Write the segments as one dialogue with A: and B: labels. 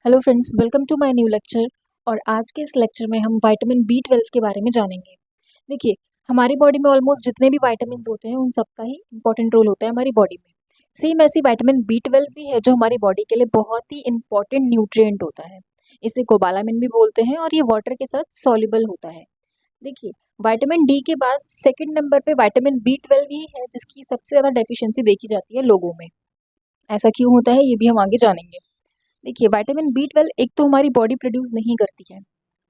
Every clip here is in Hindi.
A: Hello friends, welcome to my new lecture. और आज के इस लेक्चर में हम विटामिन B12 के बारे में जानेंगे। देखिए, हमारी बॉडी में ऑलमोस्ट जितने भी विटामिन होते हैं उन सबका ही इंपॉर्टेंट रोल होता है हमारी बॉडी में। सेम ऐसी विटामिन B12 भी है जो हमारी बॉडी के लिए बहुत ही इंपॉर्टेंट न्यूट्रिएंट होता है। इसे कोबालामिन भी बोलते हैं और ये वाटर के साथ सॉल्युबल होता है। देखिए, विटामिन डी के बाद सेकंड नंबर पे विटामिन B12 ही है जिसकी सबसे ज़्यादा डेफिशिएंसी देखी जाती है लोगों में। ऐसा क्यों होता है ये भी हम आगे जानेंगे। देखिए, विटामिन B12 एक तो हमारी बॉडी प्रोड्यूस नहीं करती है,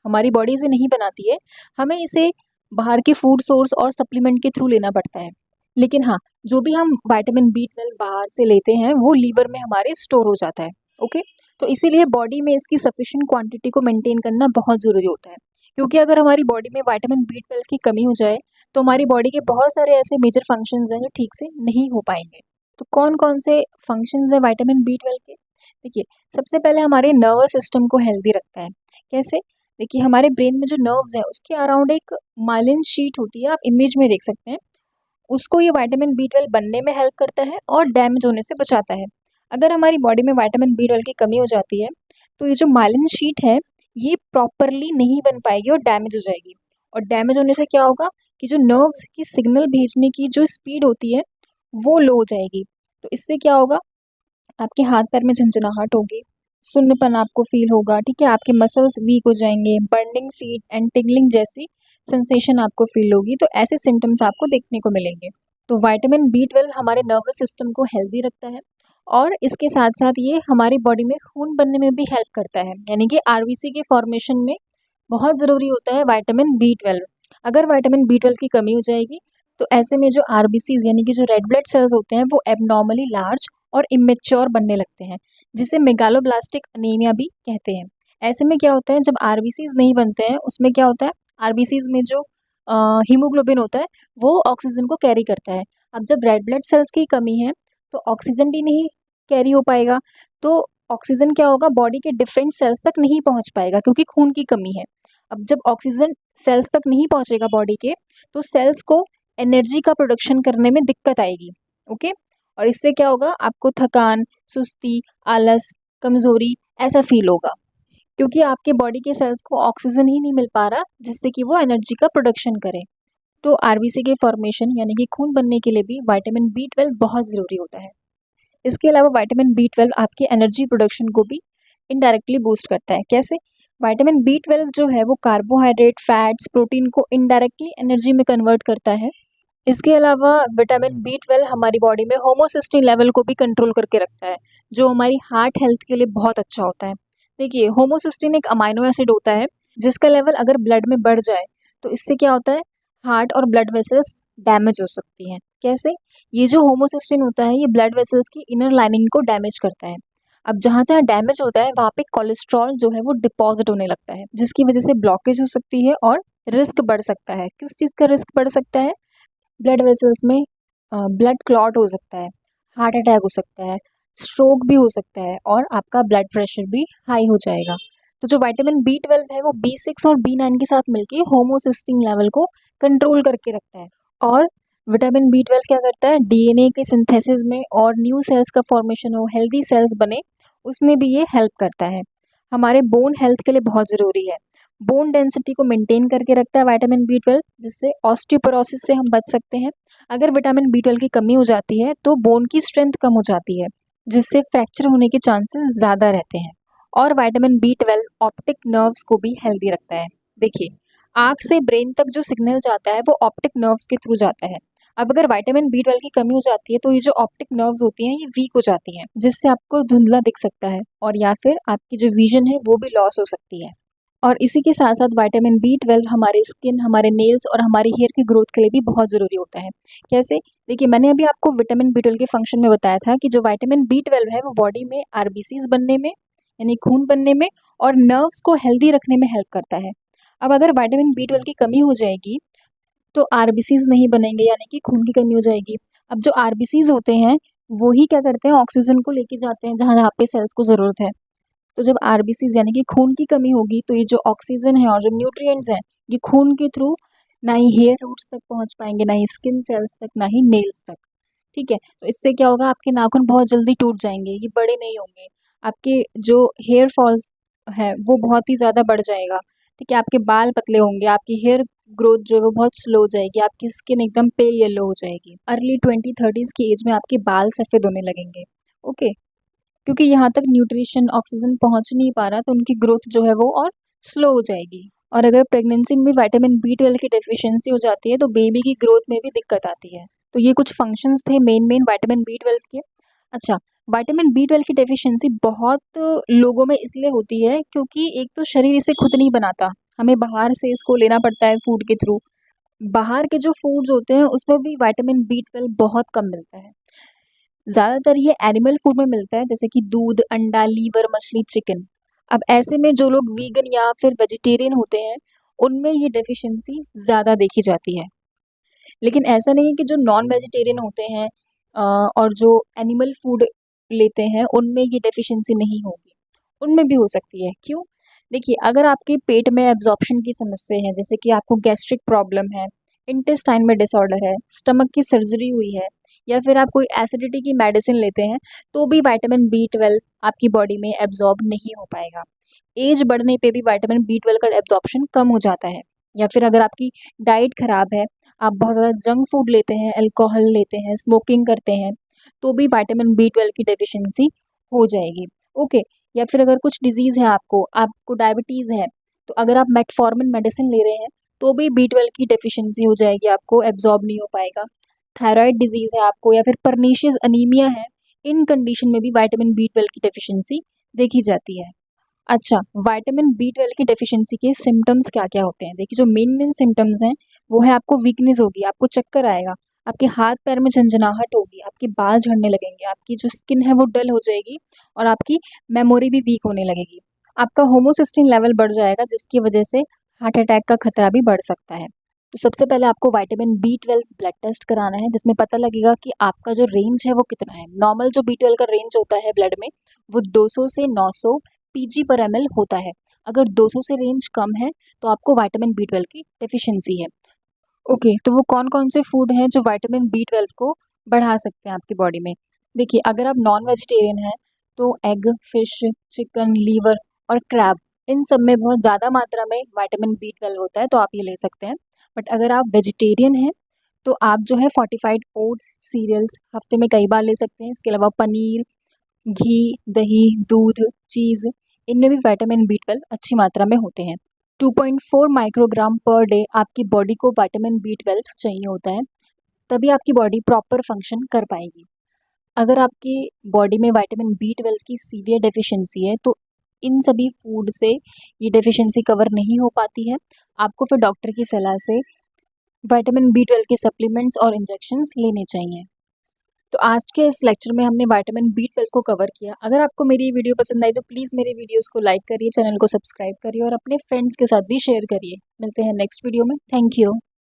A: हमारी बॉडी इसे नहीं बनाती है, हमें इसे बाहर के फूड सोर्स और सप्लीमेंट के थ्रू लेना पड़ता है। लेकिन हाँ, जो भी हम विटामिन B12 बाहर से लेते हैं वो लीवर में हमारे स्टोर हो जाता है। ओके, तो इसीलिए बॉडी में इसकी सफिशिएंट क्वांटिटी को मेंटेन करना बहुत ज़रूरी होता है, क्योंकि अगर हमारी बॉडी में विटामिन B12 की कमी हो जाए तो हमारी बॉडी के बहुत सारे ऐसे मेजर फंक्शंस हैं जो ठीक से नहीं हो पाएंगे। तो कौन कौन से फंक्शंस हैं विटामिन B12 के? देखिए, सबसे पहले हमारे नर्वस सिस्टम को हेल्दी रखता है। कैसे? देखिए, हमारे ब्रेन में जो नर्व्स हैं उसके अराउंड एक माइलिन शीट होती है, आप इमेज में देख सकते हैं। उसको ये विटामिन B12 बनने में हेल्प करता है और डैमेज होने से बचाता है। अगर हमारी बॉडी में विटामिन B12 की कमी हो जाती है तो ये जो माइलिन शीट है ये प्रॉपरली नहीं बन पाएगी और डैमेज हो जाएगी। और डैमेज होने से क्या होगा कि जो नर्व्स की सिग्नल भेजने की जो स्पीड होती है वो लो हो जाएगी। तो इससे क्या होगा, आपके हाथ पैर में झंझनाहट होगी, सुन्नपन आपको फील होगा, ठीक है, आपके मसल्स वीक हो जाएंगे, बर्निंग फीट एंड टिंगलिंग जैसी सेंसेशन आपको फील होगी। तो ऐसे सिम्टम्स आपको देखने को मिलेंगे। तो विटामिन B12 हमारे नर्वस सिस्टम को हेल्दी रखता है और इसके साथ साथ ये हमारी बॉडी में खून बनने में भी हेल्प करता है, यानी कि आरबीसी के फॉर्मेशन में बहुत ज़रूरी होता है विटामिन B12। अगर विटामिन B12 की कमी हो जाएगी तो ऐसे में जो आरबीसीज यानी कि जो रेड ब्लड सेल्स होते हैं वो एबनॉर्मली लार्ज और इमेच्योर बनने लगते हैं, जिसे मेगालोब्लास्टिक अनीमिया भी कहते हैं। ऐसे में क्या होता है, जब आरबीसीज नहीं बनते हैं उसमें क्या होता है, आरबीसीज में जो हीमोग्लोबिन होता है वो ऑक्सीजन को कैरी करता है। अब जब रेड ब्लड सेल्स की कमी है तो ऑक्सीजन भी नहीं कैरी हो पाएगा, तो ऑक्सीजन क्या होगा, बॉडी के डिफरेंट सेल्स तक नहीं पहुंच पाएगा क्योंकि खून की कमी है। अब जब ऑक्सीजन सेल्स तक नहीं पहुंचेगा बॉडी के, तो सेल्स को एनर्जी का प्रोडक्शन करने में दिक्कत आएगी। ओके, और इससे क्या होगा, आपको थकान, सुस्ती, आलस, कमजोरी ऐसा फील होगा, क्योंकि आपके बॉडी के सेल्स को ऑक्सीजन ही नहीं मिल पा रहा जिससे कि वो एनर्जी का प्रोडक्शन करें। तो आरबीसी के फॉर्मेशन यानी कि खून बनने के लिए भी विटामिन B12 बहुत ज़रूरी होता है। इसके अलावा विटामिन B12 आपकी एनर्जी प्रोडक्शन को भी इनडायरेक्टली बूस्ट करता है। कैसे? विटामिन B12 जो है वो कार्बोहाइड्रेट, फैट्स, प्रोटीन को इनडायरेक्टली एनर्जी में कन्वर्ट करता है। इसके अलावा विटामिन B12 हमारी बॉडी में होमोसिस्टिन लेवल को भी कंट्रोल करके रखता है, जो हमारी हार्ट हेल्थ के लिए बहुत अच्छा होता है। देखिए, होमोसिस्टिन एक अमाइनो एसिड होता है जिसका लेवल अगर ब्लड में बढ़ जाए तो इससे क्या होता है, हार्ट और ब्लड वेसल्स डैमेज हो सकती हैं। कैसे? ये जो होमोसिस्टिन होता है ये ब्लड वेसल्स की इनर लाइनिंग को डैमेज करता है। अब जहाँ जहाँ डैमेज होता है वहाँ पे कोलेस्ट्रॉल जो है वो डिपॉजिट होने लगता है, जिसकी वजह से ब्लॉकेज हो सकती है और रिस्क बढ़ सकता है। किस चीज़ का रिस्क बढ़ सकता है? ब्लड वेसल्स में ब्लड क्लॉट हो सकता है, हार्ट अटैक हो सकता है, स्ट्रोक भी हो सकता है और आपका ब्लड प्रेशर भी हाई हो जाएगा। तो जो विटामिन B12 है वो B6 और B9 के साथ मिलके होमोसिस्टिन लेवल को कंट्रोल करके रखता है। और विटामिन B12 क्या करता है, डीएनए के सिंथेसिस में और न्यू सेल्स का फॉर्मेशन हो, हेल्दी सेल्स बने, उसमें भी ये हेल्प करता है। हमारे बोन हेल्थ के लिए बहुत ज़रूरी है, बोन डेंसिटी को मेंटेन करके रखता है विटामिन B12, जिससे ऑस्टियोपोरोसिस से हम बच सकते हैं। अगर विटामिन B12 की कमी हो जाती है तो बोन की स्ट्रेंथ कम हो जाती है, जिससे फ्रैक्चर होने के चांसेस ज़्यादा रहते हैं। और विटामिन B12 ऑप्टिक नर्व्स को भी हेल्दी रखता है। देखिए, आँख से ब्रेन तक जो सिग्नल जाता है वो ऑप्टिक नर्व्स के थ्रू जाता है। अब अगर विटामिन B12 की कमी हो जाती है तो ये जो ऑप्टिक नर्व्स होती हैं ये वीक हो जाती हैं, जिससे आपको धुंधला दिख सकता है और या फिर आपकी जो विजन है वो भी लॉस हो सकती है। और इसी के साथ साथ विटामिन B12 हमारे स्किन, हमारे नेल्स और हमारी हेयर की ग्रोथ के लिए भी बहुत ज़रूरी होता है। कैसे? देखिए, मैंने अभी आपको विटामिन B12 के फंक्शन में बताया था कि जो विटामिन B12 है वो बॉडी में आरबीसीज बनने में यानी खून बनने में और नर्व्स को हेल्दी रखने में हेल्प करता है। अब अगर विटामिन B12 की कमी हो जाएगी तो आरबीसीज नहीं बनेंगे, यानी कि खून की कमी हो जाएगी। अब जो आरबीसीज होते हैं वो ही क्या करते हैं, ऑक्सीजन को लेके जाते हैं जहाँ जहाँ पे सेल्स को ज़रूरत है। तो जब आरबीसीज यानी कि खून की कमी होगी तो ये जो ऑक्सीजन है और जो न्यूट्रिएंट्स हैं ये खून के थ्रू ना ही हेयर रूट्स तक पहुंच पाएंगे, ना ही स्किन सेल्स तक, ना ही नेल्स तक। ठीक है, तो इससे क्या होगा, आपके नाखून बहुत जल्दी टूट जाएंगे, ये बड़े नहीं होंगे। आपके जो हेयर फॉल्स है वो बहुत ही ज़्यादा बढ़ जाएगा, ठीक है? आपके बाल पतले होंगे, आपकी हेयर ग्रोथ जो है वो बहुत स्लो हो जाएगी, आपकी स्किन एकदम पेल येलो हो जाएगी। अर्ली 20-30s की एज में आपके बाल सफ़ेद होने लगेंगे, ओके? क्योंकि यहाँ तक न्यूट्रिशन, ऑक्सीजन पहुँच नहीं पा रहा, तो उनकी ग्रोथ जो है वो और स्लो हो जाएगी। और अगर प्रेगनेंसी में विटामिन B12 की डेफिशिएंसी हो जाती है, तो बेबी की ग्रोथ में भी दिक्कत आती है। तो ये कुछ फंक्शंस थे मेन विटामिन B12 के। अच्छा, विटामिन B12 की डेफिशिएंसी बहुत लोगों में इसलिए होती है क्योंकि एक तो शरीर इसे खुद नहीं बनाता, हमें बाहर से इसको लेना पड़ता है फूड के थ्रू। बाहर के जो फूड्स होते हैं उसमें भी विटामिन B12 बहुत कम मिलता है। ज़्यादातर ये एनिमल फूड में मिलता है, जैसे कि दूध, अंडा, लीवर, मछली, चिकन। अब ऐसे में जो लोग वीगन या फिर वेजिटेरियन होते हैं, उनमें ये डेफिशिएंसी ज़्यादा देखी जाती है। लेकिन ऐसा नहीं है कि जो नॉन वेजिटेरियन होते हैं और जो एनिमल फूड लेते हैं, उनमें ये डेफिशिएंसी नहीं होगी। उनमें भी हो सकती है, क्यों? देखिए, अगर आपके पेट में एब्ज़ॉर्प्शन की समस्या है, जैसे कि आपको गैस्ट्रिक प्रॉब्लम है, इंटेस्टाइन में डिसऑर्डर है, स्टमक की सर्जरी हुई है या फिर आप कोई एसिडिटी की मेडिसिन लेते हैं, तो भी विटामिन B12 आपकी बॉडी में एब्ज़ॉर्ब नहीं हो पाएगा। एज बढ़ने पे भी विटामिन B12 का एब्ज़ॉर्प्शन कम हो जाता है। या फिर अगर आपकी डाइट खराब है, आप बहुत ज़्यादा जंक फूड लेते हैं, अल्कोहल लेते हैं, स्मोकिंग करते हैं, तो भी विटामिन B12 की डेफिशिएंसी हो जाएगी, ओके? या फिर अगर कुछ डिज़ीज़ है आपको डायबिटीज़ है, तो अगर आप मेटफॉर्मिन मेडिसिन ले रहे हैं, तो भी B12 की डेफिशिएंसी हो जाएगी, आपको एब्ज़ॉर्ब नहीं हो पाएगा। थायरॉइड डिज़ीज़ है आपको या फिर पर्नीशियस अनीमिया है, इन कंडीशन में भी विटामिन B12 की डेफिशिएंसी देखी जाती है। अच्छा, विटामिन B12 की डेफिशिएंसी के सिम्पटम्स क्या-क्या होते हैं? देखिए, जो मेन सिम्पटम्स हैं, वो है आपको वीकनेस होगी, आपको चक्कर आएगा, आपके हाथ-पैर में झंझनाहट होगी, आपके बाल झड़ने लगेंगे, आपकी जो स्किन है वो डल हो जाएगी और आपकी मेमोरी भी वीक होने लगेगी। आपका होमोसिस्टिन लेवल बढ़ जाएगा, जिसकी वजह से हार्ट अटैक का खतरा भी बढ़ सकता है। तो सबसे पहले आपको विटामिन B12 ब्लड टेस्ट कराना है, जिसमें पता लगेगा कि आपका जो रेंज है वो कितना है। नॉर्मल जो B12 का रेंज होता है ब्लड में, वो 200 से 900 pg/ml होता है। अगर 200 से रेंज कम है, तो आपको विटामिन B12 की डेफिशिएंसी है। ओके, तो वो कौन-कौन से फूड हैं जो विटामिन B12 को बढ़ा सकते हैं आपकी बॉडी में? देखिए, अगर आप नॉन वेजिटेरियन हैं, तो एग, फिश, चिकन, लीवर और क्रैब, इन सब में बहुत ज़्यादा मात्रा में विटामिन B12 होता है, तो आप ये ले सकते हैं। बट अगर आप वेजिटेरियन हैं, तो आप जो है फोर्टिफाइड ओट्स, सीरियल्स हफ्ते में कई बार ले सकते हैं। इसके अलावा पनीर, घी, दही, दूध, चीज़, इनमें भी विटामिन B12 अच्छी मात्रा में होते हैं। 2.4 माइक्रोग्राम पर डे आपकी बॉडी को विटामिन B12 चाहिए होता है, तभी आपकी बॉडी प्रॉपर फंक्शन कर पाएगी। अगर आपकी बॉडी में विटामिन B12 की सीवियर डेफिशिएंसी है, तो इन सभी फूड से ये डेफिशिएंसी कवर नहीं हो पाती है। आपको फिर डॉक्टर की सलाह से विटामिन B12 के सप्लीमेंट्स और इंजेक्शंस लेने चाहिए। तो आज के इस लेक्चर में हमने विटामिन B12 को कवर किया। अगर आपको मेरी ये वीडियो पसंद आई तो प्लीज़ मेरे वीडियोस को लाइक करिए, चैनल को सब्सक्राइब करिए और अपने फ्रेंड्स के साथ भी शेयर करिए। मिलते हैं नेक्स्ट वीडियो में। Thank you.